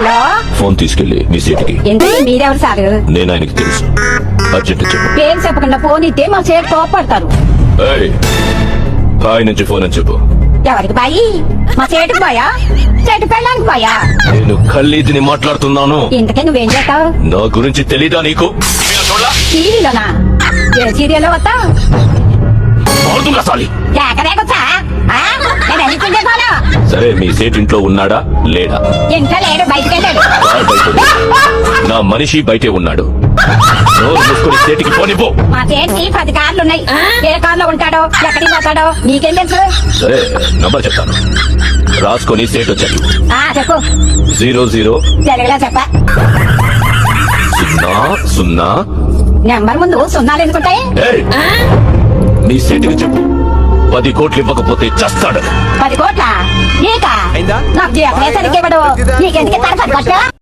Hello, phone తీసుకెళ్లి మీ సీటుకి. ఎందుకు మీరెవరు సారు? నేను ఆయనకి తెలుసు. అర్జెంట్ చెప్పు. పేరు చెప్పకుండా ఫోన్ ఇస్తే మా సేటు కోపడతారు. ఏయ్, బాయ్ నుంచి ఫోన్ అని చెప్పు. ఎవరికి బాయి? మా సేటుకి బాయా? చెట్టు పెళ్ళడానికి బాయా? నేను ఖల్లీదిని మాట్లాడుతున్నాను. ఇంతకీ నువ్వేం చేస్తావు? నా గురించి తెలీదా నీకు? టీవీలోనా? ఏ సీరియల్లో వస్తా? మారుతుందా సాలి? ఎక్కడేకొచ్చా? నేను ఎన్నికలు చేశాను. సరే, మీ సేట్ ఇంట్లో ఉన్నాడా లేడా? ఇంట్లో లేడు, బయటకు వెళ్ళాడు. కార్ బయట ఉంది. నా మనిషి బయటే ఉన్నాడు. నోరు మూసుకొని సేటికి పోనిపో. మా సేటుకి 10 కార్లు ఉన్నాయి. ఏ కార్లో ఉంటాడో, ఎక్కడికి పోతాడో నీకేం తెలుసు? సరే, నంబర్ చెప్తాను, రాసుకొని సేట్ వచ్చాడు. చెప్పు. 00 తెలుగులో చెప్ప. 00. నెంబర్ ముందు సున్నాలు ఎందుకుంటాయి? ఏయ్, నీ సేటికి చెప్పు, 10 కోట్లు ఇవ్వకపోతే చస్తాడు. 10 కోట్ల నీకా? అయిందా? నాకు జీవితమే సరిగ్గా ఇవ్వడు. నీకెందుకు ఇస్తాడు 10 కోట్లు?